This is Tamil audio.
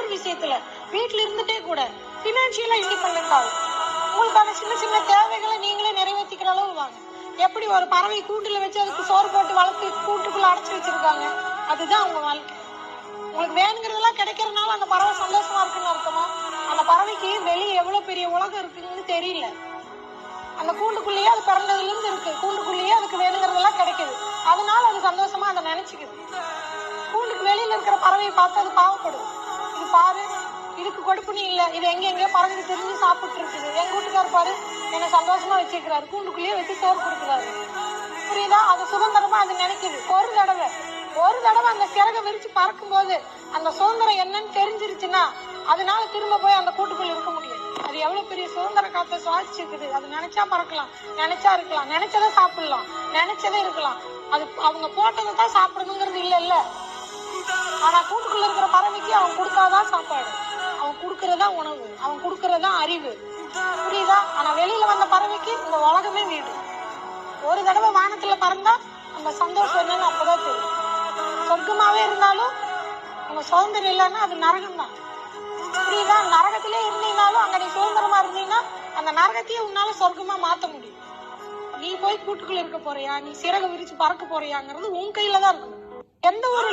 ஒரு விஷயத்துல வீட்டுல இருந்துட்டே கூட பினான்சியலா இண்டிபெண்டன்ட் ஆகும். உங்களுக்கான சின்ன சின்ன தேவைகளை நீங்களே நிறைவேற்றிக்கிற அளவு வாங்க. எப்படி ஒரு பறவை கூட்டுல வச்சு அதுக்கு சோறு போட்டு வளர்த்து கூட்டுக்குள்ள அடைச்சு வச்சிருக்காங்க, அதுதான் அவங்க வாழ்க்கை. உங்களுக்கு வேணுங்கிறதெல்லாம் கிடைக்கிறதுனால அந்த பறவை சந்தோஷமா இருக்குன்னு அர்த்தமா? அந்த பறவைக்கு வெளியே எவ்வளவு பெரிய உலகம் இருக்குன்னு தெரியல. அந்த கூண்டுக்குள்ளேயே அது பிறந்ததுல இருந்து இருக்கு, கூண்டுக்குள்ளேயே அதுக்கு வேணுங்கிறதெல்லாம் கிடைக்குது, அதனால அது சந்தோஷமா அதை நினைச்சுக்குது. கூண்டுக்கு வெளியில இருக்கிற பறவையை பார்த்து அது பாவப்படுது. இது பாரு, இதுக்கு கொடுப்புனி இல்ல, இது எங்கெங்கயோ பறவை தெரிஞ்சு சாப்பிட்டு இருக்குது. என் கூட்டுக்காரர் பாரு என்ன சந்தோஷமா வச்சிருக்கிறாரு, கூண்டுக்குள்ளேயே வச்சு சோறு கொடுக்குறாரு. புரியுதா? அது சுதந்திரமா அது நினைக்குது. ஒரு தடவை அந்த சிறகை விரிச்சு பறக்கும் போது அந்த சுதந்திரம் என்னன்னு தெரிஞ்சிருச்சுன்னா அதனால திரும்ப போய் அந்த கூட்டுக்குள்ள இருக்க முடியாது. அது எவ்வளவு பெரிய சுதந்திர காத்த சுவாசிச்சிருக்குது. அது நினைச்சா பறக்கலாம், நினைச்சா இருக்கலாம், நினைச்சதை சாப்பிடலாம், நினைச்சதே இருக்கலாம். அது அவங்க போட்டதை தான் சாப்பிடணுங்கிறது இல்ல. ஆனா கூட்டுக்குள்ள இருக்கிற பறவைக்கு அவன் கொடுத்தாதான் சாப்பாடு, அவன் கொடுக்கறதா உணவு, அவன் கொடுக்கறதா அறிவு. புரியுதா? ஆனா வெளியில வந்த பறவைக்கு இந்த உலகமே வீடு. ஒரு தடவை வானத்துல பறந்தா அந்த சந்தோஷம் என்னன்னு அப்பதான் தெரியும். சொர்க்கமாவே இருந்தாலும் உங்க சுதந்திரம் இல்லைன்னா அது நரகம் தான். புரியுதா? நரகத்திலே இருந்தீங்கனாலும் அங்க நீ சுதந்திரமா இருந்தீங்கன்னா அந்த நரகத்தையே உன்னால சொர்க்கமா மாத்த முடியும். நீ போய் கூட்டுக்குள்ள இருக்க போறியா, நீ சிறகு விரிச்சு பறக்க போறியாங்கிறது உன் கையில தான் இருக்கும். எந்த ஒரு